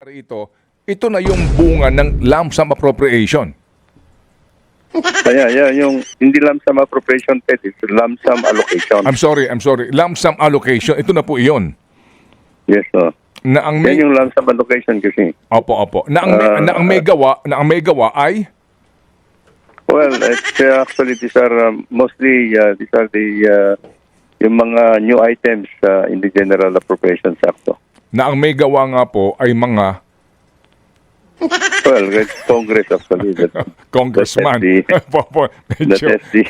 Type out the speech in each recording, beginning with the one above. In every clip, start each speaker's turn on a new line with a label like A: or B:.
A: ito na yung bunga ng lump sum appropriation.
B: Kaya yung hindi lump sum appropriation, Ted, it's lump sum allocation.
A: I'm sorry. Lump sum allocation, ito na po iyon.
B: Yes, no.
A: Na ang
B: Yan yung lump sum allocation kasi.
A: Opo. Na ang may gawa ay
B: Well, it's actually these are mostly these are the yung mga new items in the General Appropriations Act.
A: na ang may gawa nga po ay mga
B: Well, it's Congress actually.
A: congressman.
B: That's
A: Popo, medyo,
B: That's the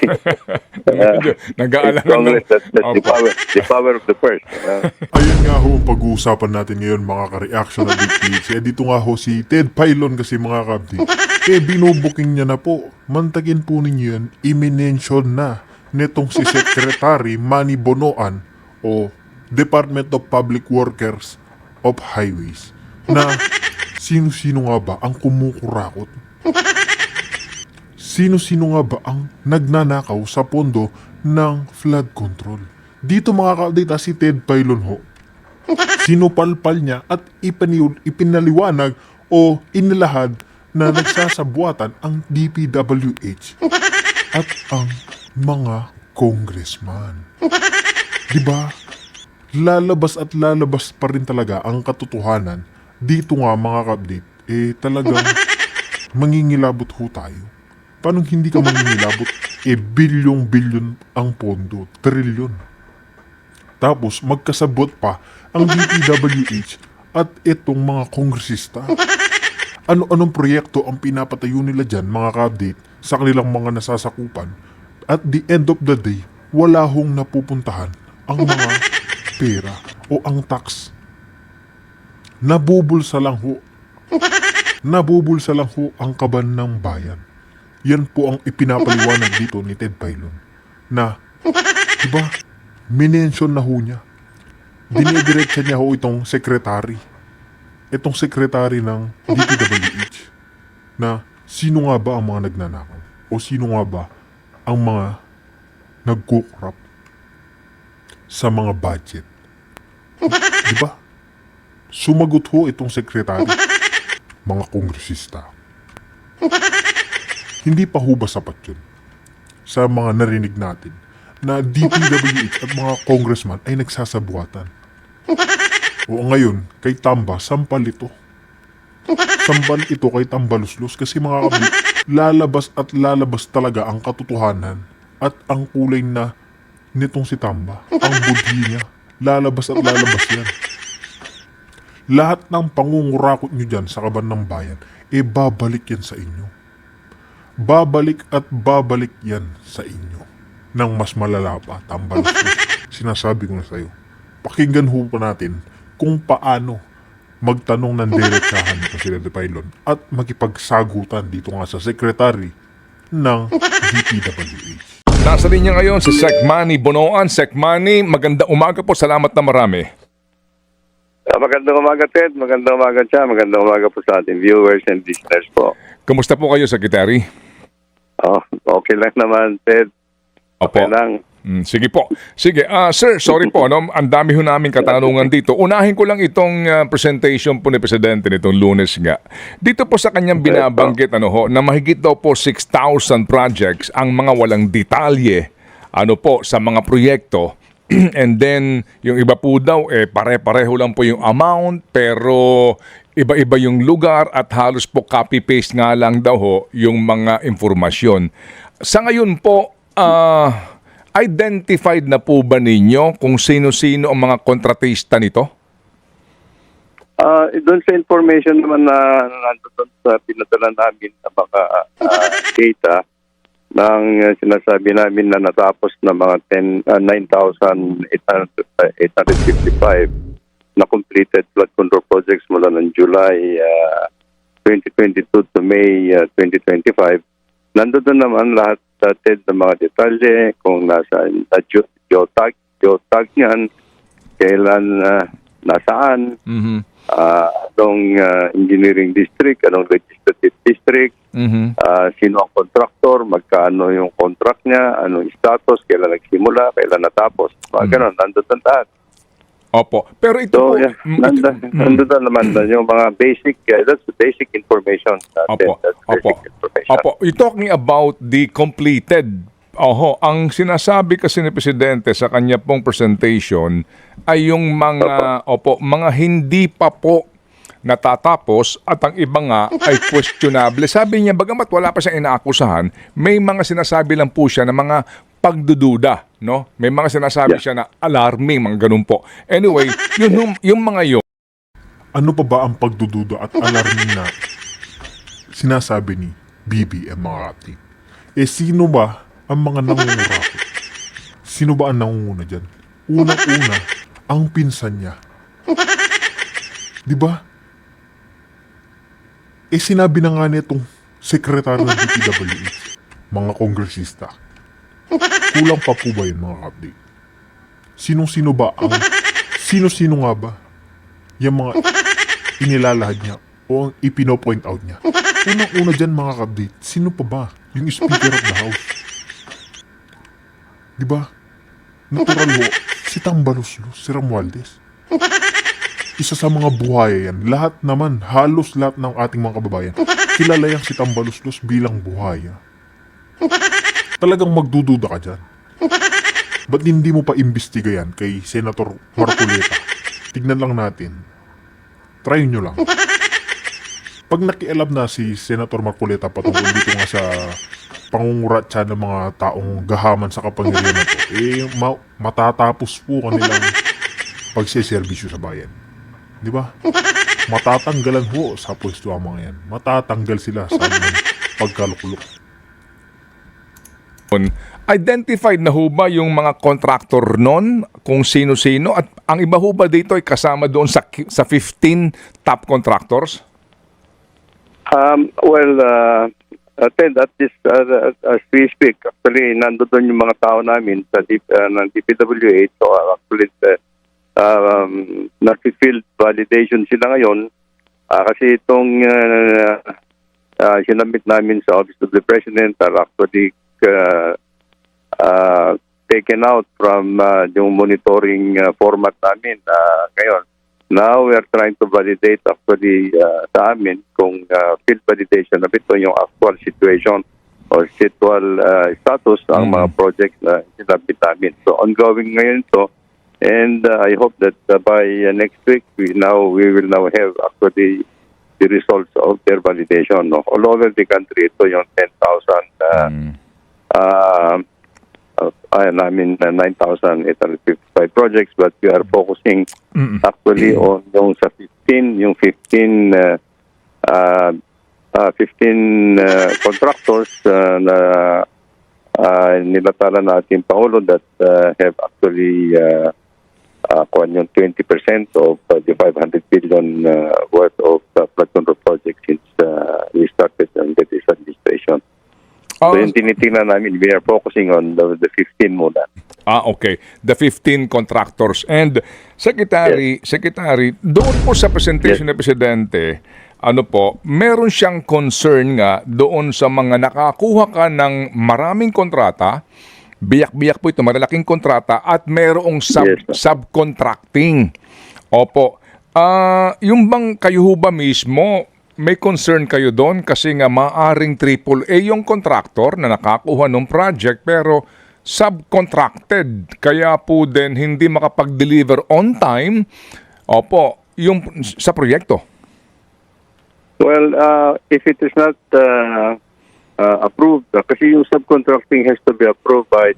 A: medyo nag-aalangan
B: Congress.
A: ng-
B: That's
A: Opo.
B: the power of the purse.
C: Ayun nga ho ang pag-uusapan natin ngayon mga ka-reaction na diktiks. Dito nga ho si Ted Pailon kasi mga kabdi. Binubuking niya na po. Mantagin po ninyo yan, i-mention na netong si Secretary Manny Bonoan o Department of Public Workers of Highways na sino-sino nga ba ang kumukurakot? Sino-sino nga ba ang nagnanakaw sa pondo ng flood control? Dito mga ka-update si Ted Pailon ho. Sinupalpal niya at ipinaliwanag o inilahad na nagsasabuatan ang DPWH at ang mga congressman. Diba? Lalabas at lalabas pa rin talaga ang katotohanan. Dito nga mga ka-update, talagang mangingilabot ho tayo. Paano hindi ka mangingilabot? Bilyong-bilyon ang pondo, trilyon. Tapos magkasabot pa ang DPWH at itong mga kongresista. Ano-anong proyekto ang pinapatayo nila dyan mga ka-update sa kanilang mga nasasakupan. At the end of the day, wala hong napupuntahan ang mga pera o ang tax. Nabubulsa lang ho. Nabubulsa lang ho ang kaban ng bayan. Yan po ang ipinapaliwanag dito ni Ted Pailon. Na, diba, minention na ho niya. Dinidiretsa niya ho itong secretary. Itong secretary ng DPWH. Na, sino nga ba ang mga nagnanakaw? O sino nga ba ang mga nagkukurap sa mga budget? Diba? Sumagot ho itong sekretary, mga kongresista. Hindi pa ho ba sapat yun sa mga narinig natin na DPWH at mga congressman ay nagsasabuatan? O ngayon, kay Tamba, sampal ito. Sampal ito kay Tambaluslos kasi mga kabit, lalabas at lalabas talaga ang katotohanan at ang kulay na nitong si Tamba, ang budhi niya. Lalabas at lalabas yan. Lahat ng pangungurakot nyo dyan sa kaban ng bayan, babalik yan sa inyo. Babalik at babalik yan sa inyo. Nang mas malala pa, Tambaluslos. Sinasabi ko na sa'yo. Pakinggan ho pa natin kung paano magtanong ng diretsahan ni Presidente Pailon at makipagsagutan dito nga sa secretary ng DPWH.
A: Nasa linya ngayon si Sec Manny Bonoan. Sec Manny, magandang umaga po. Salamat na marami.
B: Magandang umaga, Ted. Magandang umaga siya. Magandang umaga po sa ating viewers and listeners po.
A: Kumusta po kayo, Secretary?
B: Oh, okay lang naman, Ted.
A: Opo.
B: Okay lang.
A: Sige po. Sige, sir, sorry po. No? Ang dami ho namin katanungan dito. Unahin ko lang itong presentation po ni Presidente nitong Lunes nga. Dito po sa kanyang binabanggit na mahigit daw po 6,000 projects ang mga walang detalye sa mga proyekto. And then, yung iba po daw, pare-pareho lang po yung amount, pero iba-iba yung lugar at halos po copy-paste nga lang daw yung mga informasyon. Sa ngayon po, identified na po ba ninyo kung sino-sino ang mga kontratista nito?
B: Doon sa information naman na nandun sa pinadala namin na baka data ng sinasabi namin na natapos na mga 9,855 na completed flood control projects mula ng July 2022 to May 2025. Nandun naman lahat ng mga detalye kung nasa geotag niyan, kailan nasaan, anong engineering district, anong legislative district, sino ang contractor, magkano yung contract niya, anong status, kailan nagsimula, kailan natapos. Mga ganun, nandun lahat.
A: Opo. Pero ito
B: So,
A: po...
B: yeah,
A: ito-
B: nandun na naman na yung mga basic, that's the basic information.
A: Opo.
B: That's
A: Opo.
B: basic information.
A: Opo. You're talking about the completed. Oho, ang sinasabi kasi ni Presidente sa kanya pong presentation ay yung mga mga hindi pa po natatapos at ang iba nga ay questionable. Sabi niya, bagamat wala pa siyang inaakusahan, may mga sinasabi lang po siya na mga pagdududa, no? May mga sinasabi siya na alarming, mga ganun po. Anyway, yung mga yun,
C: Ano pa ba ang pagdududa at alarming na sinasabi ni BBM, mga kapatid? Sino ba ang mga nangungurakot? Sino ba ang nangunguna dyan? Unang-una, ang pinsan niya. Di ba? Sinabi na nga nitong sekretary ng DPWH, mga kongresista. Kulang pa po ba yun, mga kapatid? Sino-sino ba ang... Sino-sino nga ba yung mga inilalahad niya o ang ipino-point out niya? Unang-una dyan, mga kapatid, sino pa ba? Yung Speaker of the House. Di ba? Natural ho, si Tambaluslos, si Romualdez. Isa sa mga buhaya yan. Lahat naman, halos lahat ng ating mga kababayan, kilala yan si Tambaluslos bilang buhaya. Talagang magdududa ka dyan. Ba't hindi mo pa imbestiga yan kay Senator Marcoleta? Tignan lang natin. Try nyo lang. Pag nakialam na si Senator Marcoleta patungkol dito nga sa pangungurat siya ng mga taong gahaman sa kapangyarihan na to, matatapos po kanilang pagsiservisyo sa bayan. Di ba? Matatanggalan ho sa pwesto ang mga yan. Matatanggal sila sa pagkaluklok.
A: identified na ho ba yung mga contractor nun, kung sino-sino, at ang iba ho ba dito ay kasama doon sa 15 top contractors?
B: Ted, at this, as we speak, actually, nandoon yung mga tao namin sa ng DPWH. So, actually, nasi-field validation sila ngayon. Kasi itong sinabit namin sa Office of the President are actually taken out from yung monitoring format namin ngayon. Now we are trying to validate actually sa amin kung field validation na ito yung actual situation or situal status ang mga projects na sinabit namin. So ongoing ngayon to, and I hope that by next week we will now have actually the results of their validation. No? All over the country, ito yung 10,000 9,855 projects, but we are focusing actually on yung sa 15 contractors na nilatala natin Pangulo that have actually yung 20% of the 500 billion worth of flood control projects since we started under this administration. So yung tinitingnan namin, we are focusing on the 15 muna.
A: Okay. The 15 contractors. And Secretary, doon po sa presentation ng Presidente, meron siyang concern nga doon sa mga nakakuha ka ng maraming kontrata, biyak-biyak po ito, malalaking kontrata, at merong subcontracting. Opo. Yung bang kayo ba mismo, may concern kayo doon kasi nga maaring AAA yung contractor na nakakuha ng project pero subcontracted, kaya po din hindi makapag-deliver on time yung sa proyekto?
B: Well, if it is not approved, kasi yung subcontracting has to be approved by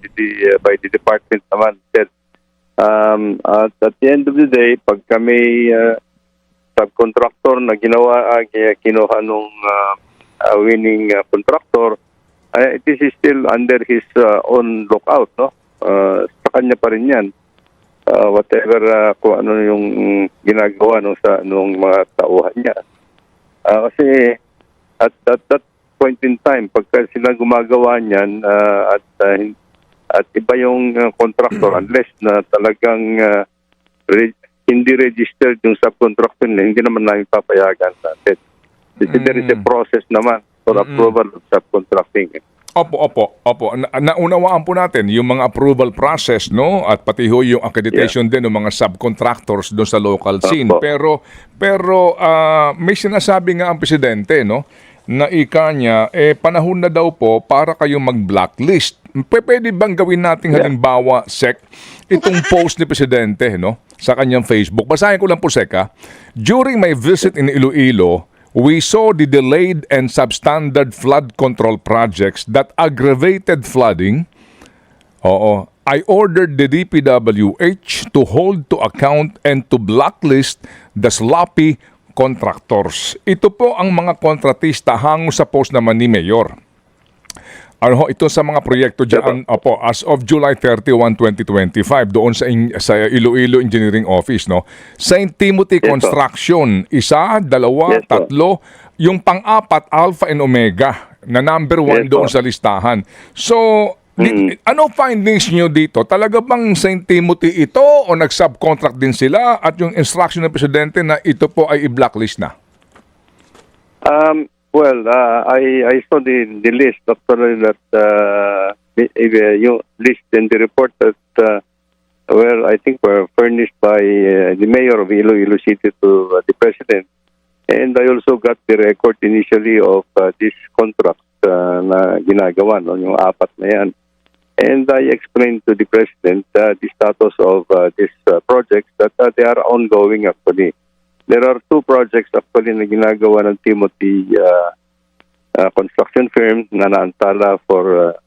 B: the department naman. At the end of the day, pag kami subcontractor na kinuha nung winning contractor, it is still under his own lookout, no? Sa kanya pa rin yan. Whatever kung ano yung ginagawa nung mga tauhan niya. Kasi at that point in time, pagka sila gumagawa niyan at iba yung contractor, unless na talagang hindi registered yung subcontractor na hindi naman namin papayagan natin. There is a process naman for approval of subcontracting.
A: Opo. Naunawaan po natin yung mga approval process, no? At pati ho yung accreditation din ng mga subcontractors doon sa local scene.
B: Opo.
A: Pero may sinasabi nga ang presidente, no? Na ika niya, panahon na daw po para kayong mag-blacklist. Pwede bang gawin natin halimbawa, Sec, itong post ni presidente, no? Sa kanyang Facebook. Basahin ko lang po, Sec, ha? During my visit in Iloilo, we saw the delayed and substandard flood control projects that aggravated flooding. I ordered the DPWH to hold to account and to blacklist the sloppy contractors. Ito po ang mga kontratista hango sa post naman ni Mayor. Ito sa mga proyekto dyan, as of July 31, 2025, doon sa Iloilo Engineering Office, no? St. Timothy Construction, 1, 2, 3, yung pang-apat, Alpha and Omega, na number 1 doon sa listahan. So, ano findings nyo dito? Talaga bang St. Timothy ito o nag-subcontract din sila at yung instruction ng presidente na ito po ay i-blacklist na?
B: Well, I saw the list actually that yung list and the report that I think were furnished by the mayor of Iloilo City to the president, and I also got the record initially of this contract na ginagawa, no, yung 4 na yan, and I explained to the president the status of these projects that they are ongoing actually. There are 2 projects actually na ginagawa ng Timothy construction firm na naantala for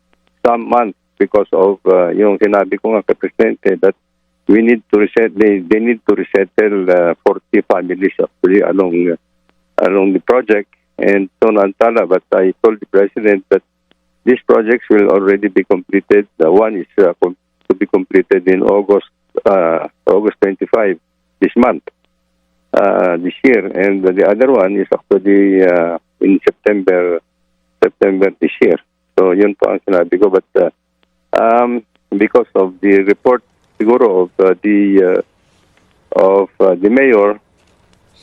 B: some months because of yung sinabi ko nga kay Presidente that we need to they need to resettle 40 families actually along the project, and so naantala. But I told the President that these projects will already be completed. One is to be completed in August 25 this month. This year, and the other one is actually in September this year. So yun po ang sinabi ko, but because of the report siguro of the mayor,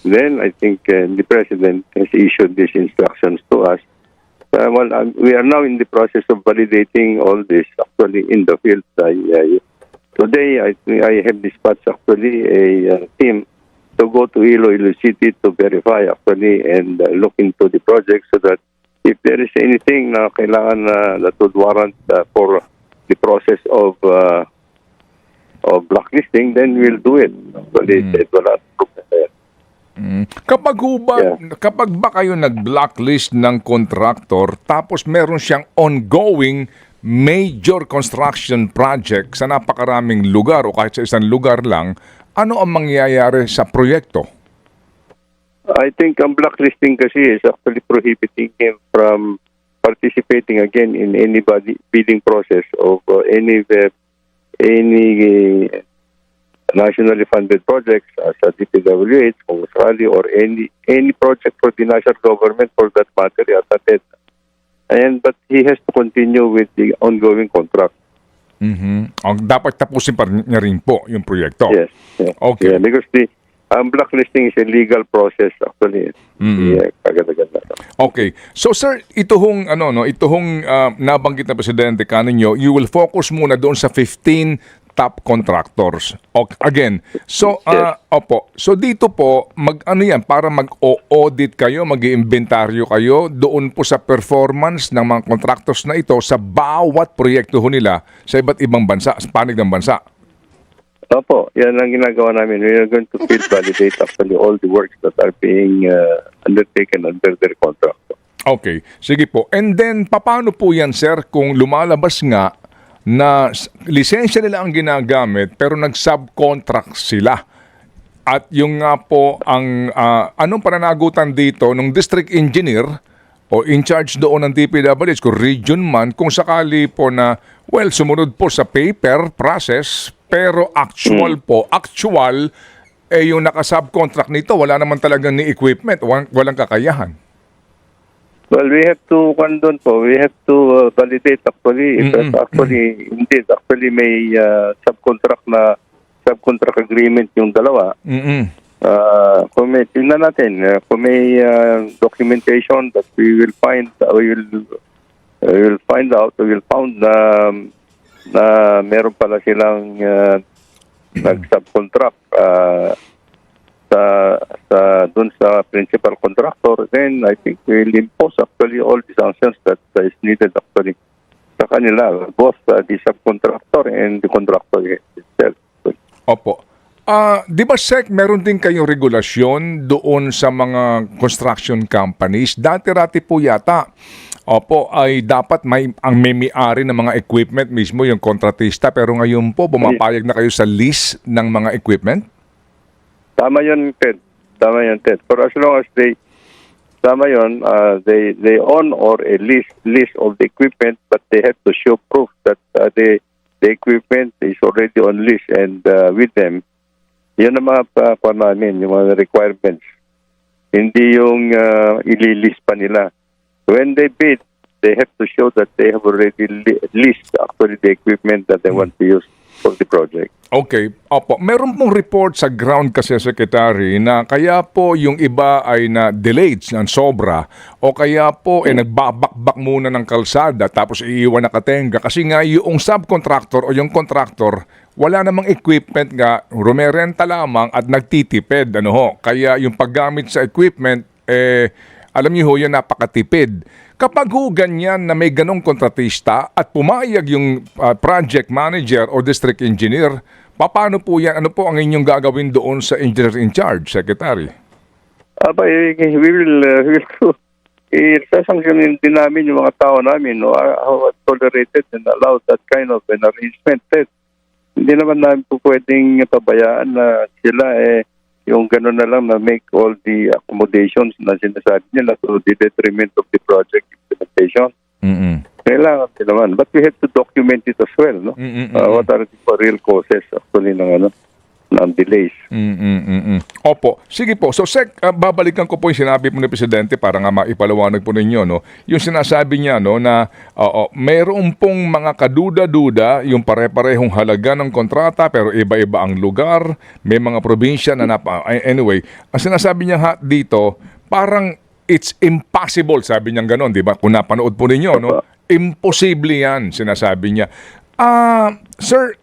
B: then I think the president has issued these instructions to us. We are now in the process of validating all this actually in the field. Today I have dispatched actually a team to go to Iloilo City to verify actually and look into the project so that if there is anything na kailangan that would warrant for the process of blacklisting, then we'll do it. Actually, wala problema yan.
A: Kapag ba kayo nag-blacklist ng contractor tapos meron siyang ongoing major construction project sa napakaraming lugar o kahit sa isang lugar lang, ano ang mangyayari sa proyekto?
B: I think ang blacklisting kasi is actually prohibiting him from participating again in any bidding process of any nationally funded projects as a DPWH, kung sakali, or any project for the national government for that matter, but he has to continue with the ongoing contract.
A: Dapat tapusin pa niya rin po yung proyekto.
B: Yes.
A: Okay.
B: Yeah, because the blacklisting is a legal process actually. Agad-agad na.
A: Okay. So sir, ito hong nabanggit na presidente kaninyo, you will focus muna doon sa 15 top contractors. Again, so So dito po para mag-audit kayo, mag-iimbentaryo kayo doon po sa performance ng mga contractors na ito sa bawat proyekto nila sa iba't ibang bansa, sa panig ng bansa.
B: Opo, yan ang ginagawa namin. We are going to field validate actually all the works that are being undertaken under their contract.
A: Okay, sige po. And then paano po yan, sir, kung lumalabas nga na lisensya nila ang ginagamit pero nag-subcontract sila? At yung nga po ang anong pananagutan dito ng district engineer o in charge doon ng DPWH, kung region man, kung sakali po na, sumunod po sa paper process, pero actual yung naka-subcontract nito, wala naman talagang ni equipment, walang kakayahan.
B: Well, we have to validate actually if actually indeed may subcontract agreement yung dalawa. Kung may tingnan natin, kung may documentation that we will find, we will we will find out, we will found na meron pala silang nag-subcontract dun sa principal contractor. Then I think we will impose actually all the sanctions that is needed actually sa kanila, both the subcontractor and the contractor itself.
A: Opo. Di ba, Sec, meron din kayong regulasyon doon sa mga construction companies? Dati-rati po yata, opo, ay dapat ang may-ari ng mga equipment mismo, yung kontratista, pero ngayon po, bumapayag na kayo sa lease ng mga equipment?
B: Tama yun, Ted. Tama yun, Ted. For as long as tama yun, they own or a lease of the equipment, but they have to show proof that the equipment is already on lease and with them. Yun ang mga namin, yung mga requirements. Hindi yung ililist pa nila. When they bid, they have to show that they have already leased actually the equipment that they want to use for the project.
A: Okay. Opo. Meron pong report sa ground kasi, Secretary, na kaya po yung iba ay na-delayed ng sobra o kaya po nagbabakbak muna ng kalsada tapos iiwan na katenga kasi nga yung subcontractor o yung contractor wala namang equipment nga, rumerenta lamang at nagtitipid. Kaya yung paggamit sa equipment, alam niyo ho, yan napakatipid. Kapag ho ganyan na may ganong kontratista at pumayag yung project manager o district engineer, paano po yan? Ano po ang inyong gagawin doon sa engineer in charge, Secretary?
B: We will isasangsyonin din namin yung mga tao namin how tolerated and allowed that kind of an arrangement. Hindi naman namin po pwedeng pabayaan na sila yung gano'n na lang na make all the accommodations na sinasabi nila to the detriment of the project implementation. Kailangan din naman. But we have to document it as well. No? What are the real causes actually ng delays.
A: Opo. Sige po. So, Sec, babalikan ko po yung sinabi po ni Presidente para nga maipaliwanag po ninyo. No? Yung sinasabi niya na mayroon pong mga kaduda-duda, yung pare-parehong halaga ng kontrata pero iba-iba ang lugar. May mga probinsya na anyway, ang sinasabi niya dito, parang it's impossible, sabi niya gano'n, di ba? Kung napanood po ninyo, no? Imposible yan, sinasabi niya. Sir,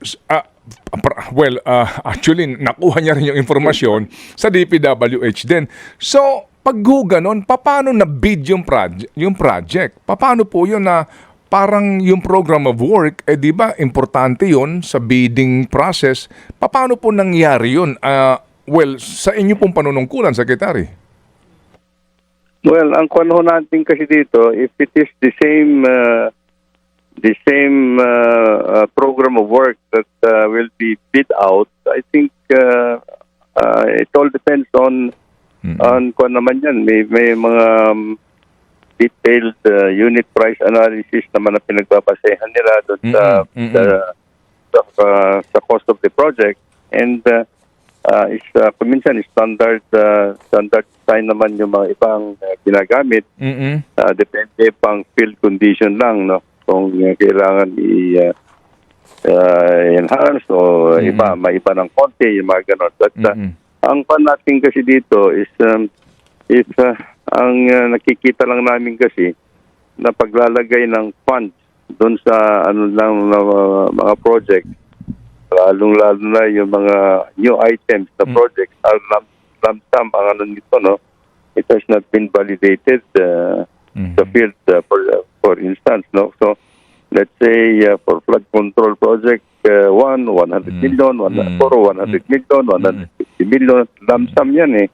A: actually, nakuha niya rin yung informasyon sa DPWH din. So, pag ganon, paano na-bid yung project? Paano po yun na parang yung program of work, di ba, importante yun sa bidding process. Paano po nangyari yun? Sa inyo pong panunungkulan, Secretary.
B: Well, ang kuwan natin kasi dito, if it is the same program of work that will be bid out, I think it all depends on kuwan naman yan. May mga detailed unit price analysis naman na pinagbabasehan nila doon sa cost of the project, and minsan standard design naman yung mga ibang ginagamit. Depende pang field condition lang, no? Kung kailangan i-enhance o may iba ng konti, yung mga ganon. But ang pan natin kasi dito is if ang nakikita lang namin kasi na paglalagay ng funds doon sa mga project, lalong-lalo na yung mga new items na project, lump sum ang nito, no? It has not been validated the field, for instance, no? So, let's say for flood control project 100 million, 100 million, 150 million, lump sum yan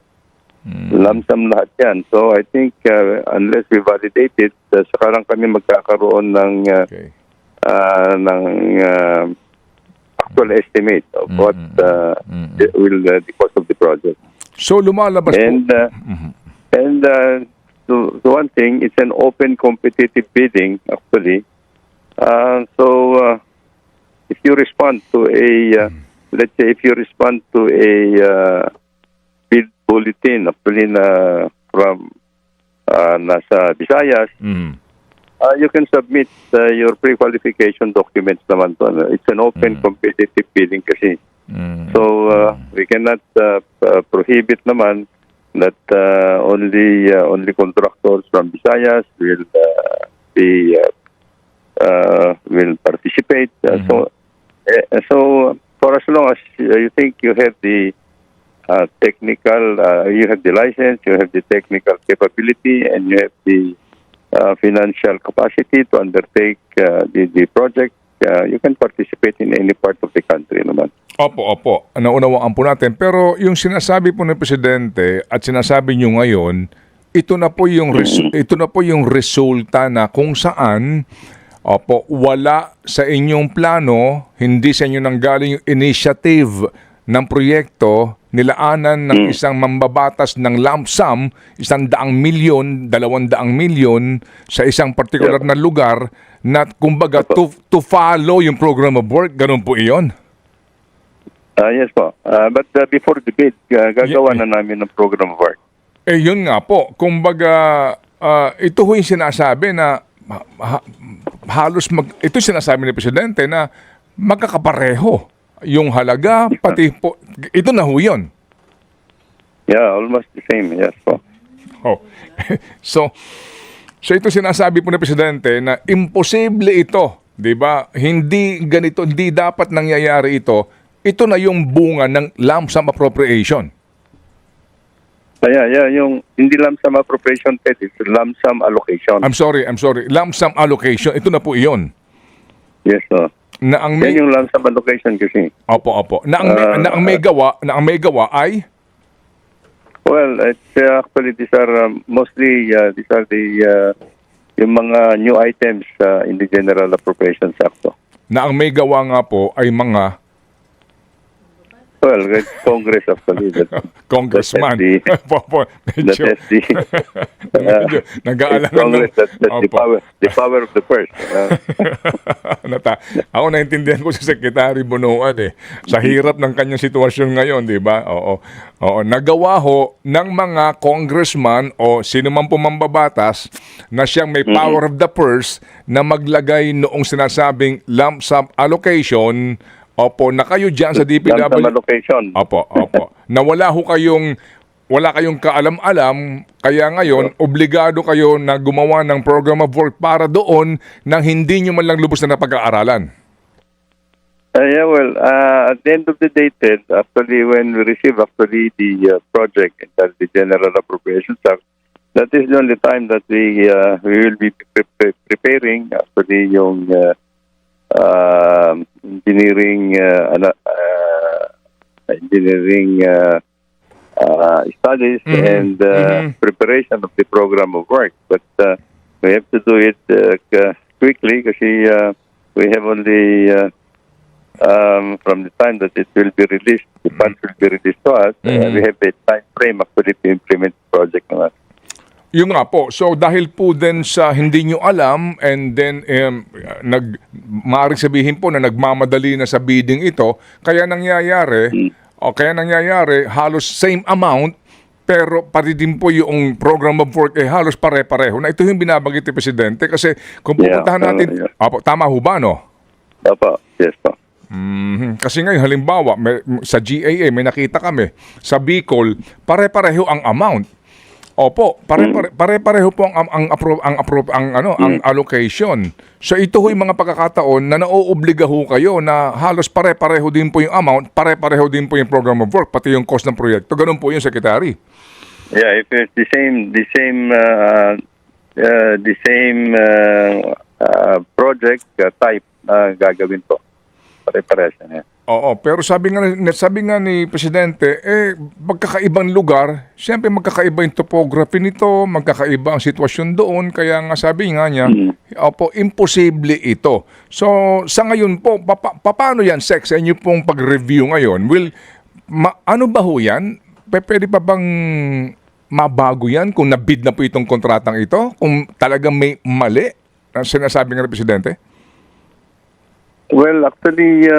B: lump sum lahat yan. So, I think unless we validate it, saka lang kami magkakaroon ng actual estimate of what will the cost of the project.
A: So, lumalabas
B: And to one thing, it's an open competitive bidding, actually. So, if you respond to let's say, if you respond to a bid bulletin, actually from nasa Visayas, you can submit your pre-qualification documents naman to. It's an open competitive bidding kasi. So, we cannot prohibit naman that only contractors from Visayas will be will participate. So for as long as you think you have the you have the license, you have the technical capability, and you have the financial capacity to undertake the project, you can participate in any part of the country naman.
A: Opo. Naunawaan po natin. Pero yung sinasabi po ng Presidente at sinasabi nyo ngayon, ito na po yung resulta na kung saan wala sa inyong plano, hindi sa inyo nanggaling yung initiative ng proyekto, nilaanan ng isang mambabatas ng lump sum, 100 milyon, 200 milyon sa isang particular na lugar na kumbaga to follow yung program of work. Ganun po iyon?
B: Yes po. But before the bid, gagawa na namin ng program of work.
A: Yun nga po. Kumbaga, ito ho yung sinasabi na halos ito sinasabi ni Presidente na magkakapareho yung halaga, pati po, ito na ho yun.
B: Yeah, almost the same. Yes po.
A: So ito sinasabi po ni Presidente na imposible ito, di ba? Hindi ganito, hindi dapat nangyayari ito. Ito na yung bunga ng lump sum appropriation.
B: Yeah, yung hindi lump sum appropriation, it's lump sum allocation.
A: I'm sorry. Lump sum allocation, ito na po iyon.
B: Yes, no.
A: Na ang
B: Yan yung lump sum allocation kasi.
A: Opo. Na ang may gawa ay
B: Well, it's actually these are mostly these are the yung mga new items in the General Appropriations Act.
A: na ang may gawa nga po ay mga
B: Well, it's Congress actually.
A: congressman.
B: That
A: Medyo,
B: is the
A: nag-aalangan
B: Congress, that's
A: Opo.
B: the power of the purse.
A: Ako naintindihan ko si Secretary Bonoan sa hirap ng kanyang sitwasyon ngayon, di ba? Oo. Nagawa ho ng mga congressman o sino man po mambabatas na siyang may power of the purse na maglagay noong sinasabing lump sum allocation. Opo, na kayo dyan sa DPW.
B: Lump sum allocation.
A: Opo. Na wala kayong kaalam-alam, kaya ngayon, obligado kayo na gumawa ng program of work para doon nang hindi nyo man lang lubos na napag-aaralan.
B: Yeah, well, at the end of the day, Ted, actually, when we receive the project and that's the General Appropriations Act, that is the only time that we will be preparing actually yung engineering studies and preparation of the program of work. But we have to do it quickly kasi we have only from the time that it will be released, the funds will be released to us. We have a time frame actually to implement the project naman.
A: Yung nga po, so dahil po din sa hindi nyo alam and then maaaring sabihin po na nagmamadali na sa bidding ito, kaya nangyayari halos same amount pero pati din po yung program of work halos pare-pareho. Na ito yung binabanggit ni Presidente kasi kung pupuntahan natin, tama ho ba no?
B: Opo, yes po.
A: Kasi ngayon halimbawa sa GAA may nakita kami sa Bicol pare-pareho ang amount. Opo, pare-pareho po ang allocation. So ito ho yung mga pagkakataon na naoobliga ho kayo na halos pare-pareho din po yung amount, pare-pareho din po yung program of work, pati yung cost ng proyekto. Ganun po yung Secretary.
B: Yeah, if it's the same project type gagawin po. Pare-pares na.
A: Oo, pero sabi nga ni Presidente, magkakaibang lugar, siyempre magkakaiba yung topography nito, magkakaiba ang sitwasyon doon, kaya nga sabi nga niya, imposible ito. So, sa ngayon po, paano yan, Sec, sa inyo pong pag-review ngayon? Ano ba ho yan? Pwede pa bang mabago yan kung nabid na po itong kontratang ito? Kung talagang may mali, ang sinasabi nga ni Presidente?
B: Well, actually,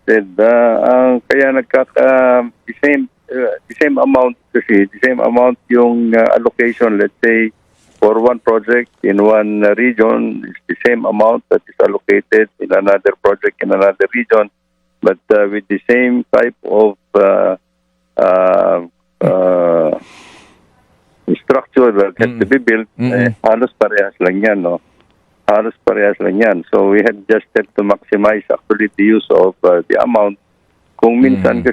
B: Ted, kaya the same amount kasi, the same amount yung allocation, let's say, for one project in one region, is the same amount that is allocated in another project in another region, but with the same type of structure that has to be built, halos parehas lang yan, no? halos parehas lang yan. So we had just had to maximize actually the use of the amount. Kung minsan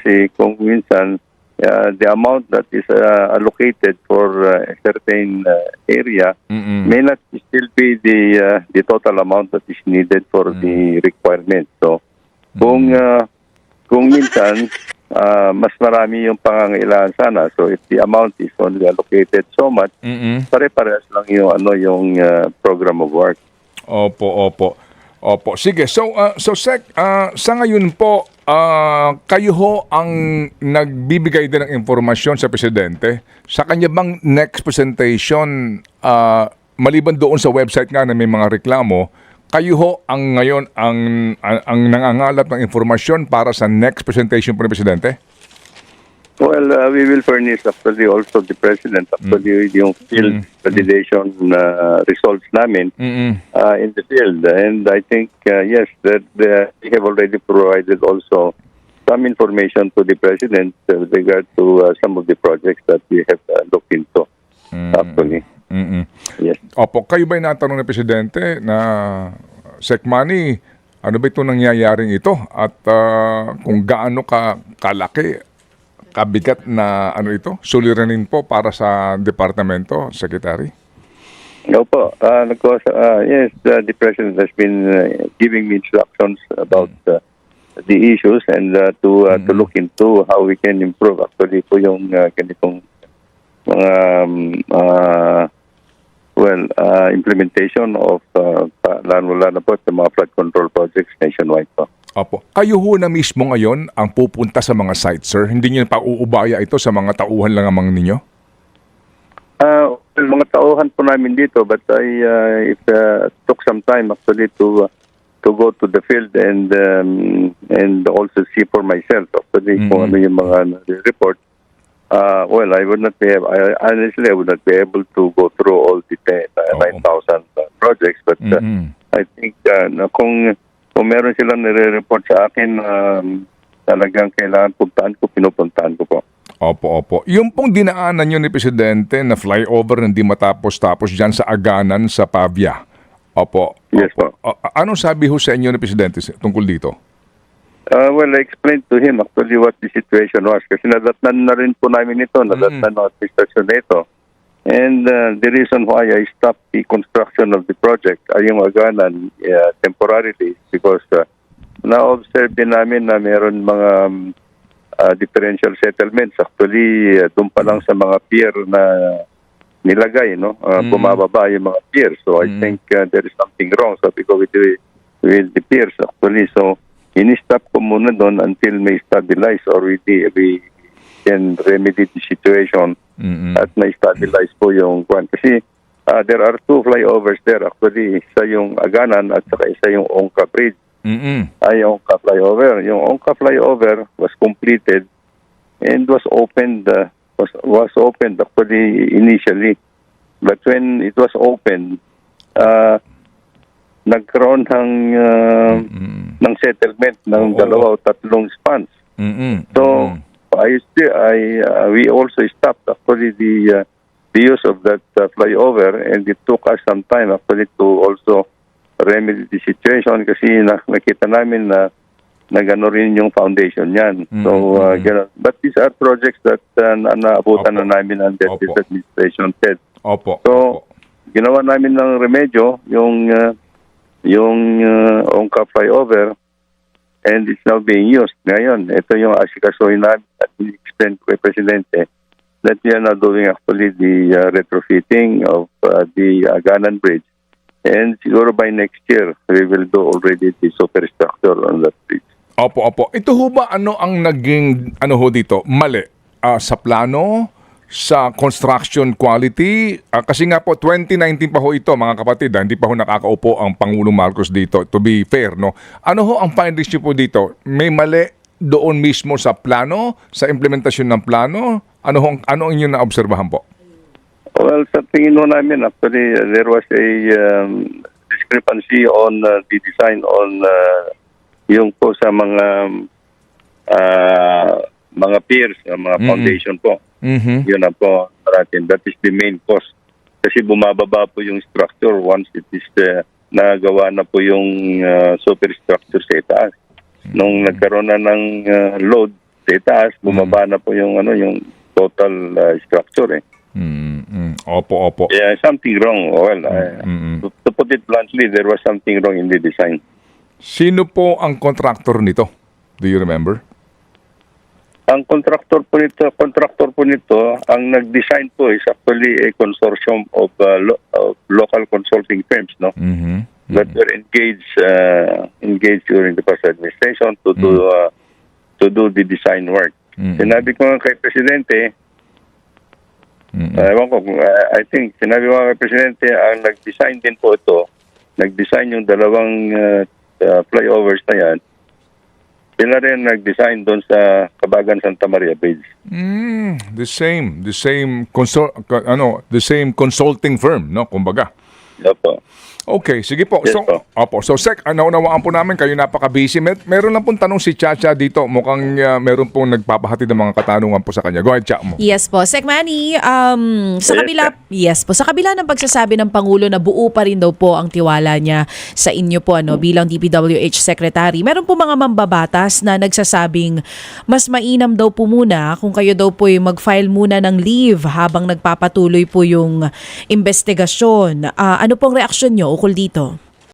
B: the amount that is allocated for a certain area may not still be the total amount that is needed for the requirement. So kung minsan mas marami yung pangangailangan sana. So if the amount is only allocated so much, pare-parehas lang yung program of work.
A: Opo. Sige. So Sec, sa ngayon po, kayo ho ang nagbibigay din ng informasyon sa presidente. Sa kanya bang next presentation, maliban doon sa website nga na may mga reklamo, kayo ho ang ngayon ang nangangalap ng informasyon para sa next presentation po ng presidente?
B: Well, we will furnish actually also the President actually yung field validation results namin in the field. And I think, yes, that we have already provided also some information to the President with regard to some of the projects that we have looked into actually. Yes.
A: Opo, kayo ba'y natanong ng presidente na Sec Manny, ano ba ito nangyayaring ito? At kung gaano kalaki, kabigat na suliranin po para sa departamento, Secretary?
B: Opo. Yes, the President has been giving me instructions about the issues and to look into how we can improve actually po yung ganitong mga implementation of lalo na po sa mga flood control projects nationwide po.
A: Opo. Kayo ho na mismo ngayon ang pupunta sa mga sites, sir? Hindi niyo pauubaya ito sa mga tauhan lang amang ninyo?
B: Mga tauhan po namin dito, but it took some time actually to go to the field and also see for myself actually kung ano yung mga report. Well, I would not be able to go through all the 9,000 projects, but I think kung meron silang nire-report sa akin, talagang kailangan pinupuntahan ko po.
A: Opo. Yung pong dinaanan nyo ni Presidente na flyover na hindi matapos-tapos dyan sa Aganan sa Pavia. Opo.
B: Yes po.
A: Anong sabi ho sa inyo ni Presidente tungkol dito?
B: Well, I explained to him actually what the situation was kasi nadatnan na rin po namin ito, nadatnan na administrasyon na ito. And the reason why I stopped the construction of the project ay yung Aganan temporarily because na-observe din namin na meron mga differential settlements actually doon pa lang sa mga pier na nilagay, bumababa yung mga pier. So I think there is something wrong. So because with the piers actually, so ini-stop ko muna doon until may stabilize or we can remedy the situation at may stabilize po yung kwan. Kasi there are two flyovers there actually. Isa yung Aganan at saka isa yung Ongka Bridge. Ay, yung Ongka flyover. Yung Ongka flyover was completed and was opened actually initially. But when it was opened, nagkaroon ng settlement ng dalawa o tatlong spans. So we also stopped actually the use of that flyover, and it took us some time actually to also remedy the situation kasi nakita namin na gano'n rin yung foundation niyan. So but these are projects that naabutan na namin under this administration said. So ginawa namin ng remedyo yung Ongka flyover, and it's now being used. Ngayon, ito yung asikasuhin namin at explain ko kay Presidente that we are now doing actually the retrofitting of the Aganan Bridge. And siguro by next year, we will do already the superstructure on that bridge.
A: Opo. Ito ho ba ang naging dito? Mali sa plano, sa construction quality? Kasi nga po 2019 pa ho ito, mga kapatid, hindi pa ho nakakaupo ang Pangulong Marcos dito, to be fair, no? Ano ho ang findings niyo po dito? May mali doon mismo sa plano, sa implementasyon ng plano? Ano ang inyong naobserbahan po?
B: Well, sa tingin ho namin, actually, there was a discrepancy on the design on yung po sa mga piers, mga foundation po. Yun na po natin. That is the main cause. Kasi bumababa po yung structure once it is nagawa na po yung superstructure sa itaas. Nung nagkaroon na ng load sa itaas, bumaba na po yung yung total structure.
A: Opo.
B: Yeah, something wrong. Well, to put it bluntly, there was something wrong in the design.
A: Sino po ang contractor nito? Do you remember?
B: Ang contractor po nito, ang nag-design po is actually a consortium of local consulting firms, no? That were engaged during the past administration to do the design work. Sinabi ko nga kay Presidente, ewan ko, I think sinabi ko nga kay Presidente, ang nag-design din po ito, nag-design yung dalawang flyovers na yan, sila rin nag-design doon sa Kabagan Santa Maria Bridge.
A: The same consulting firm, no, kumbaga.
B: Opo.
A: Okay, sige po.
B: Yes,
A: So,
B: po.
A: opo. So, Sec, naunawaan po namin kayo napaka-busy. Meron lang pong tanong si Chacha dito. Mukhang meron pong nagpapahatid ng mga katanungan po sa kanya. Go ahead, Cha mo.
D: Yes po. Sec Manny,
B: Yes,
D: sa kabila ng pagsasabi ng Pangulo na buo pa rin daw po ang tiwala niya sa inyo po bilang DPWH Secretary, meron po mga mambabatas na nagsasabing mas mainam daw po muna kung kayo daw po mag-file muna ng leave habang nagpapatuloy po yung investigasyon. Ano pong reaksyon nyo ukol dito?